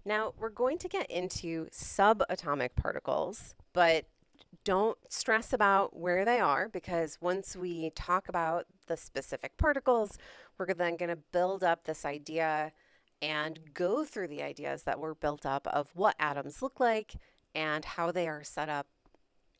Now, we're going to get into subatomic particles, but don't stress about where they are because once we talk about the specific particles, we're then going to build up this idea and go through the ideas that were built up of what atoms look like and how they are set up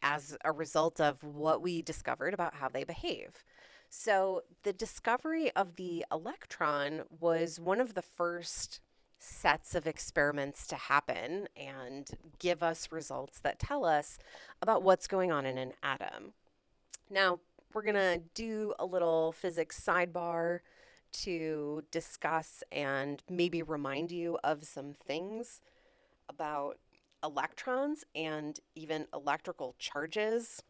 as a result of what we discovered about how they behave. So, the discovery of the electron was one of the first sets of experiments to happen and give us results that tell us about what's going on in an atom. Now, we're going to do a little physics sidebar to discuss and maybe remind you of some things about electrons and even electrical charges,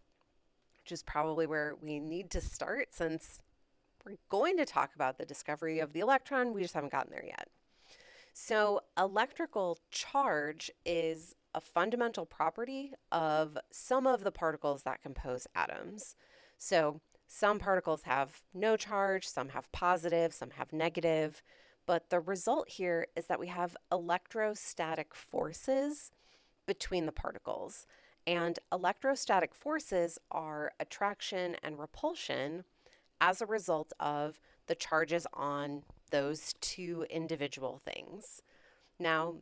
which is probably where we need to start since we're going to talk about the discovery of the electron. We just haven't gotten there yet. So, electrical charge is a fundamental property of some of the particles that compose atoms. So, some particles have no charge, some have positive, some have negative. But the result here is that we have electrostatic forces between the particles. And electrostatic forces are attraction and repulsion as a result of the charges on those two individual things. Now,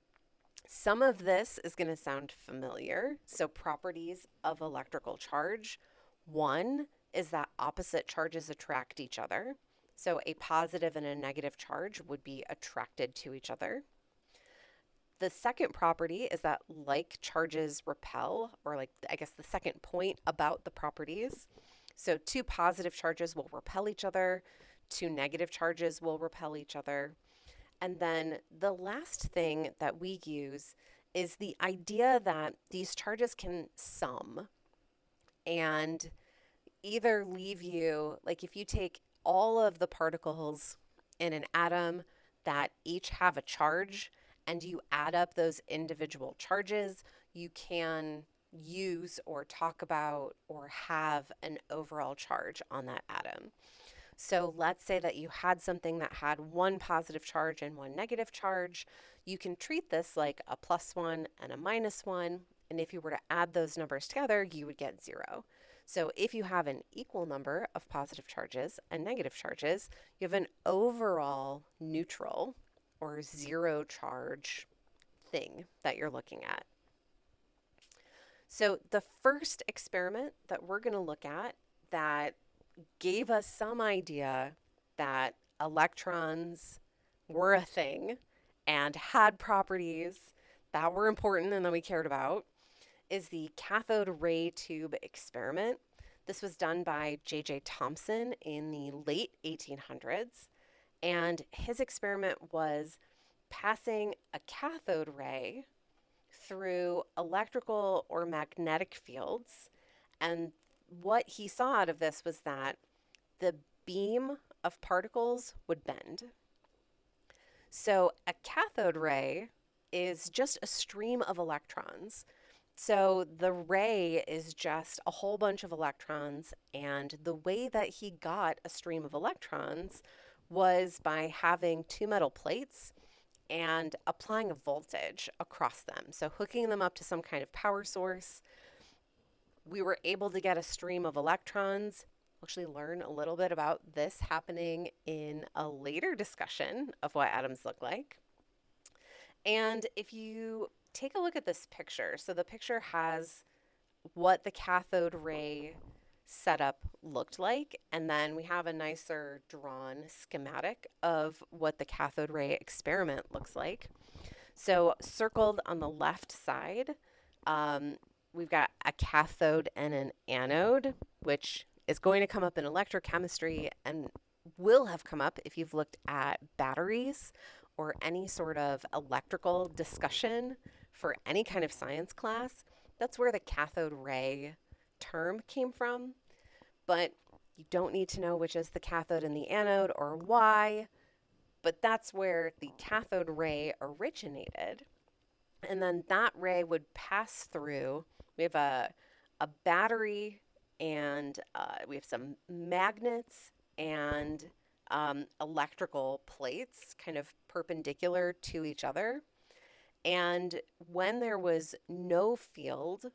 some of this is going to sound familiar. So, properties of electrical charge. One is that opposite charges attract each other. So, a positive and a negative charge would be attracted to each other. The second property is that like charges repel, or like, I guess, the second point about the properties. So, two positive charges will repel each other, two negative charges will repel each other. And then the last thing that we use is the idea that these charges can sum and either leave you, like if you take all of the particles in an atom that each have a charge and you add up those individual charges, you can use or talk about or have an overall charge on that atom. So let's say that you had something that had one positive charge and one negative charge. You can treat this like a plus one and a minus one. And if you were to add those numbers together, you would get zero. So if you have an equal number of positive charges and negative charges, you have an overall neutral or zero charge thing that you're looking at. So the first experiment that we're going to look at that gave us some idea that electrons were a thing and had properties that were important and that we cared about is the cathode ray tube experiment. This was done by J.J. Thomson in the late 1800s, and his experiment was passing a cathode ray through electrical or magnetic fields. And what he saw out of this was that the beam of particles would bend. So a cathode ray is just a stream of electrons. So the ray is just a whole bunch of electrons, and the way that he got a stream of electrons was by having two metal plates and applying a voltage across them. So hooking them up to some kind of power source, we were able to get a stream of electrons. We'll actually learn a little bit about this happening in a later discussion of what atoms look like. And if you take a look at this picture, so the picture has what the cathode ray setup looked like, and then we have a nicer drawn schematic of what the cathode ray experiment looks like. So circled on the left side, we've got a cathode and an anode, which is going to come up in electrochemistry and will have come up if you've looked at batteries or any sort of electrical discussion for any kind of science class. That's where the cathode ray term came from. But you don't need to know which is the cathode and the anode or why, but that's where the cathode ray originated. And then that ray would pass through. We have a battery, and we have some magnets and electrical plates kind of perpendicular to each other. And when there was no field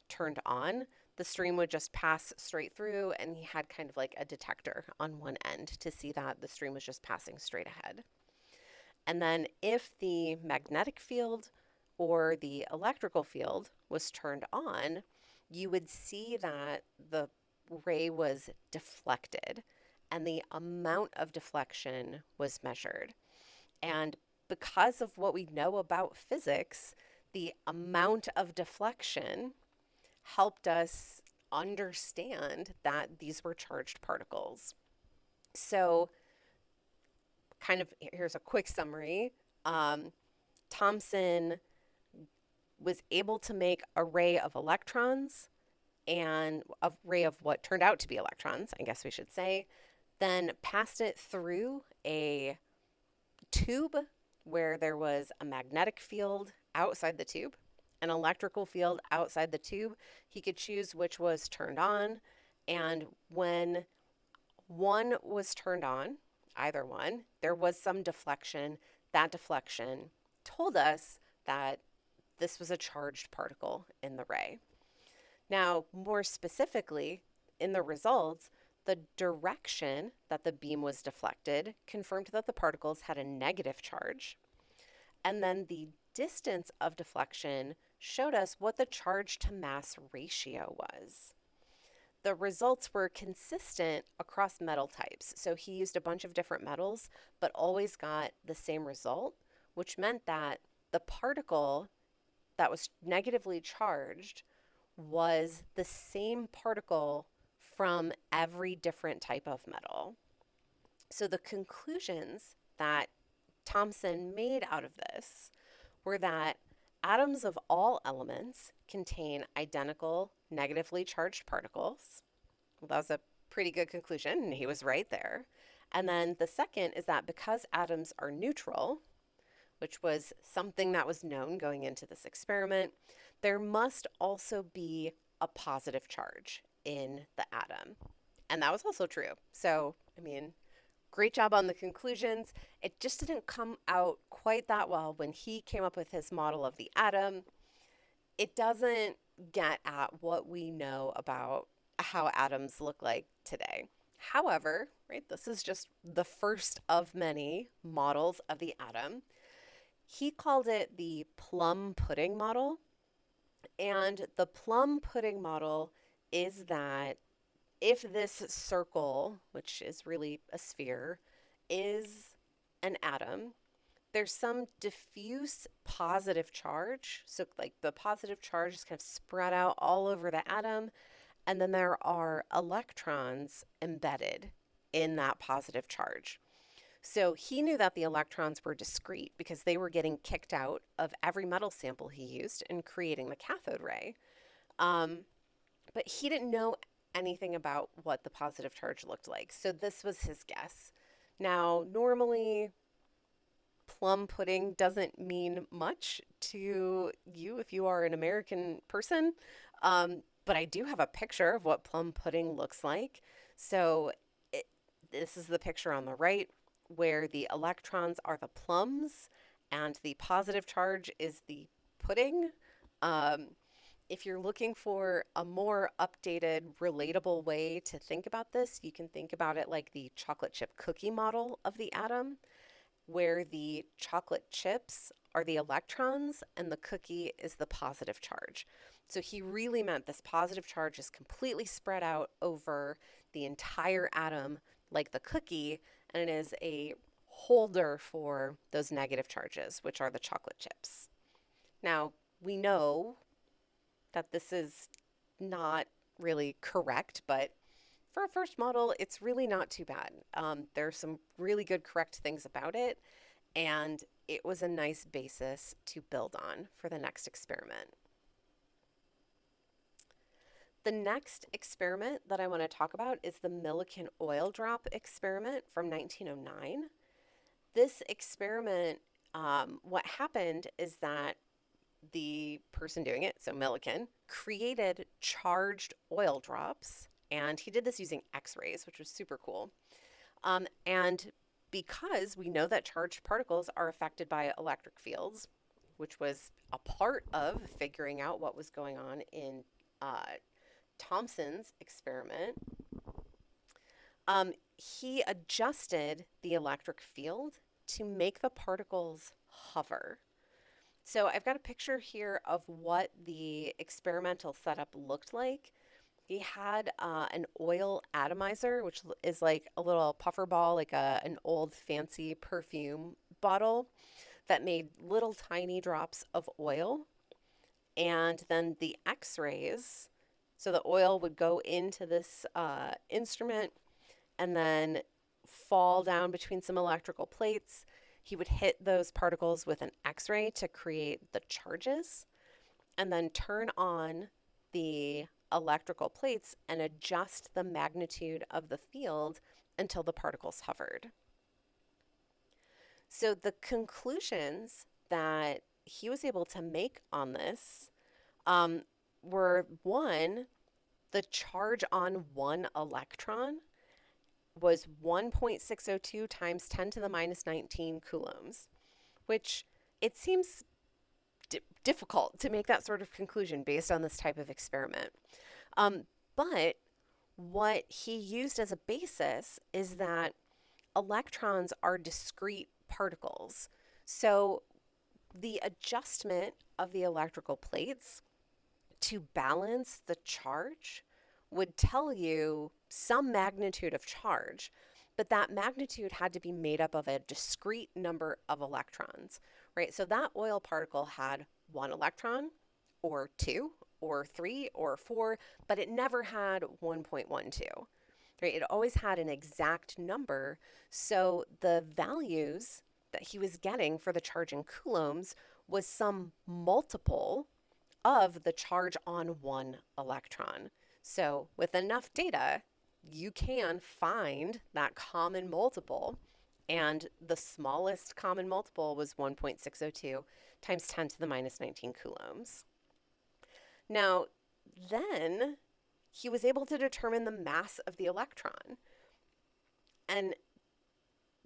turned on, the stream would just pass straight through, and he had kind of like a detector on one end to see that the stream was just passing straight ahead. And then if the magnetic field or the electrical field was turned on, you would see that the ray was deflected and the amount of deflection was measured. And because of what we know about physics, the amount of deflection helped us understand that these were charged particles. So, kind of here's a quick summary. Thomson was able to make a ray of electrons and a ray of what turned out to be electrons, I guess we should say, then passed it through a tube where there was a magnetic field outside the tube, an electrical field outside the tube. He could choose which was turned on, and when one was turned on, either one, there was some deflection. That deflection told us that this was a charged particle in the ray. Now, more specifically, in the results, the direction that the beam was deflected confirmed that the particles had a negative charge. And then the distance of deflection showed us what the charge to mass ratio was. The results were consistent across metal types. So he used a bunch of different metals, but always got the same result, which meant that the particle that was negatively charged was the same particle from every different type of metal. So the conclusions that Thomson made out of this were that atoms of all elements contain identical negatively charged particles. Well, that was a pretty good conclusion, and he was right there. And then the second is that because atoms are neutral, which was something that was known going into this experiment, there must also be a positive charge in the atom. And that was also true. So, I mean, great job on the conclusions. It just didn't come out quite that well when he came up with his model of the atom. It doesn't get at what we know about how atoms look like today. However, right, this is just the first of many models of the atom. He called it the plum pudding model. And the plum pudding model is that if this circle, which is really a sphere, is an atom, there's some diffuse positive charge. So like the positive charge is kind of spread out all over the atom. And then there are electrons embedded in that positive charge. So he knew that the electrons were discrete because they were getting kicked out of every metal sample he used in creating the cathode ray. But he didn't know anything about what the positive charge looked like. So this was his guess. Now, normally, plum pudding doesn't mean much to you if you are an American person. But I do have a picture of what plum pudding looks like. So this is the picture on the right, where the electrons are the plums and the positive charge is the pudding. If you're looking for a more updated, relatable way to think about this, you can think about it like the chocolate chip cookie model of the atom, where the chocolate chips are the electrons and the cookie is the positive charge. So he really meant this positive charge is completely spread out over the entire atom like the cookie, and it is a holder for those negative charges, which are the chocolate chips. Now, we know that this is not really correct, but for a first model, it's really not too bad. There's some really good correct things about it, and it was a nice basis to build on for the next experiment. The next experiment that I want to talk about is the Millikan oil drop experiment from 1909. This experiment, what happened is that the person doing it, so Millikan, created charged oil drops, and he did this using X-rays, which was super cool. And because we know that charged particles are affected by electric fields, which was a part of figuring out what was going on in Thomson's experiment, he adjusted the electric field to make the particles hover. So I've got a picture here of what the experimental setup looked like. He had an oil atomizer, which is like a little puffer ball, like an old fancy perfume bottle that made little tiny drops of oil. And then the x-rays, so the oil would go into this instrument and then fall down between some electrical plates. He would hit those particles with an x-ray to create the charges and then turn on the electrical plates and adjust the magnitude of the field until the particles hovered. So the conclusions that he was able to make on this were one, the charge on one electron was 1.602 times 10 to the minus 19 coulombs, which it seems difficult to make that sort of conclusion based on this type of experiment. But what he used as a basis is that electrons are discrete particles. So the adjustment of the electrical plates to balance the charge would tell you some magnitude of charge, but that magnitude had to be made up of a discrete number of electrons, right? So that oil particle had one electron, or two, or three, or four, but it never had 1.12, right? It always had an exact number. So the values that he was getting for the charge in coulombs was some multiple of the charge on one electron. So with enough data, you can find that common multiple, and the smallest common multiple was 1.602 times 10 to the minus 19 coulombs. Now, then he was able to determine the mass of the electron. And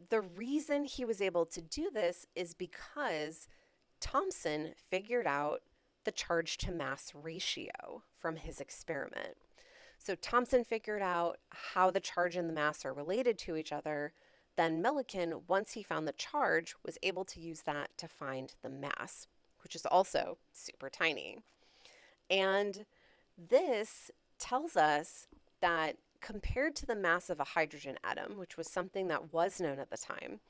the reason he was able to do this is because Thomson figured out the charge to mass ratio from his experiment. So Thomson figured out how the charge and the mass are related to each other. Then Millikan, once he found the charge, was able to use that to find the mass, which is also super tiny. And this tells us that compared to the mass of a hydrogen atom, which was something that was known at the time,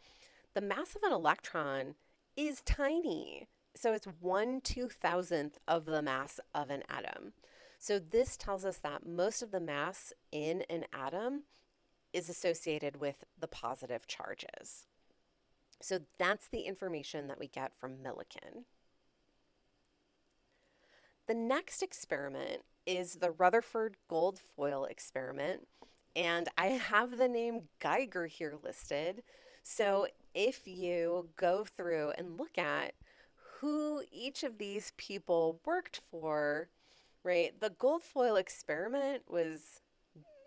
the mass of an electron is tiny. So it's 1/2000th of the mass of an atom. So this tells us that most of the mass in an atom is associated with the positive charges. So that's the information that we get from Millikan. The next experiment is the Rutherford gold foil experiment, and I have the name Geiger here listed. So if you go through and look at who each of these people worked for, right, the gold foil experiment was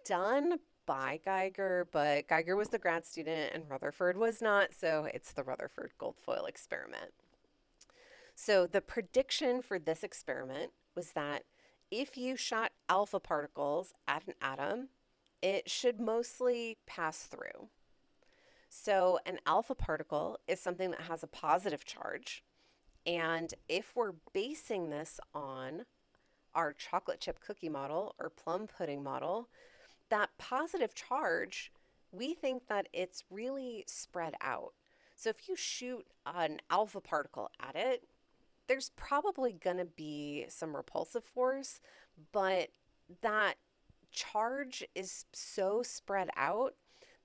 done by Geiger, but Geiger was the grad student and Rutherford was not, so it's the Rutherford gold foil experiment. So the prediction for this experiment was that if you shot alpha particles at an atom, it should mostly pass through. So an alpha particle is something that has a positive charge, and if we're basing this on our chocolate chip cookie model or plum pudding model, that positive charge, we think that it's really spread out. So if you shoot an alpha particle at it, there's probably going to be some repulsive force, but that charge is so spread out,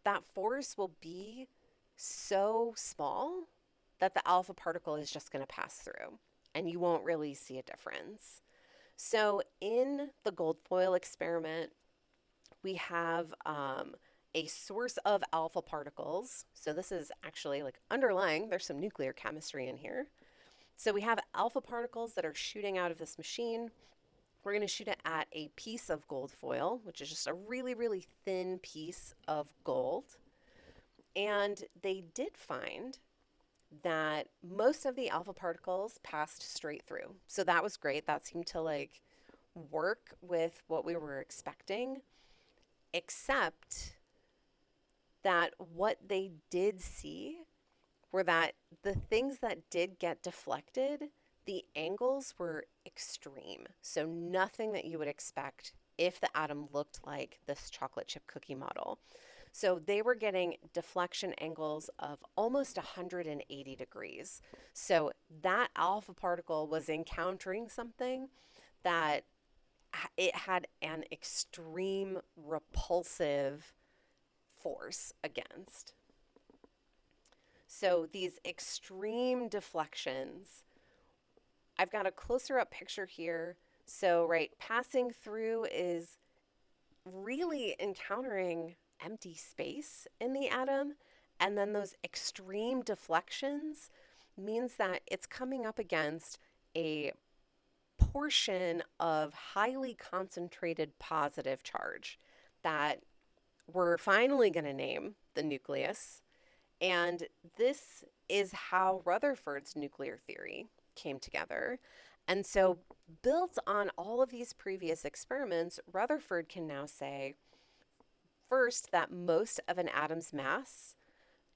that force will be so small that the alpha particle is just going to pass through and you won't really see a difference. So in the gold foil experiment, we have a source of alpha particles. So this is actually like underlying, there's some nuclear chemistry in here. So we have alpha particles that are shooting out of this machine. We're going to shoot it at a piece of gold foil, which is just a really, really thin piece of gold. And they did find that most of the alpha particles passed straight through. So that was great. That seemed to like work with what we were expecting, except that what they did see were that the things that did get deflected, the angles were extreme. So nothing that you would expect if the atom looked like this chocolate chip cookie model. So they were getting deflection angles of almost 180 degrees. So that alpha particle was encountering something that it had an extreme repulsive force against. So these extreme deflections, I've got a closer up picture here. So, right, passing through is really encountering empty space in the atom. And then those extreme deflections means that it's coming up against a portion of highly concentrated positive charge that we're finally going to name the nucleus. And this is how Rutherford's nuclear theory came together. And so, built on all of these previous experiments, Rutherford can now say, first, that most of an atom's mass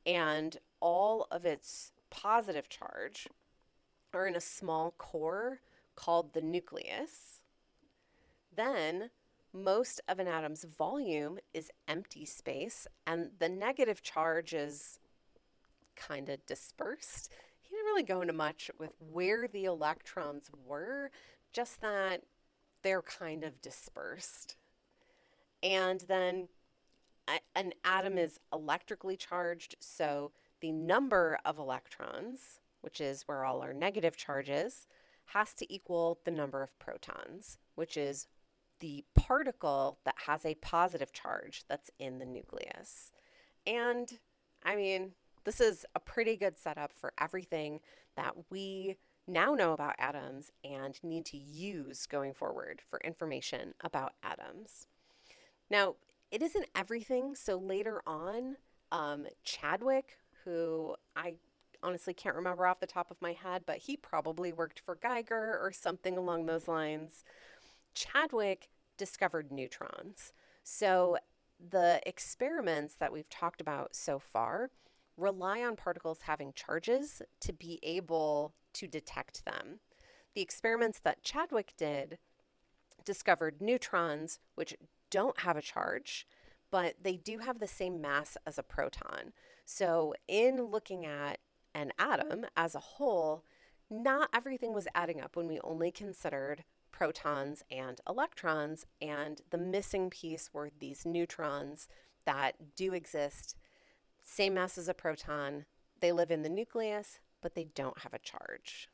and all of its positive charge are in a small core called the nucleus. Then, most of an atom's volume is empty space, and the negative charge is kind of dispersed. He didn't really go into much with where the electrons were, just that they're kind of dispersed. And then an atom is electrically charged, so the number of electrons, which is where all our negative charge is, has to equal the number of protons, which is the particle that has a positive charge that's in the nucleus. And I mean, this is a pretty good setup for everything that we now know about atoms and need to use going forward for information about atoms. Now, it isn't everything. So later on, Chadwick, who I honestly can't remember off the top of my head, but he probably worked for Geiger or something along those lines. Chadwick discovered neutrons. So the experiments that we've talked about so far rely on particles having charges to be able to detect them. The experiments that Chadwick did discovered neutrons, which don't have a charge, but they do have the same mass as a proton. So, in looking at an atom as a whole, not everything was adding up when we only considered protons and electrons, and the missing piece were these neutrons that do exist, same mass as a proton. They live in the nucleus, but they don't have a charge.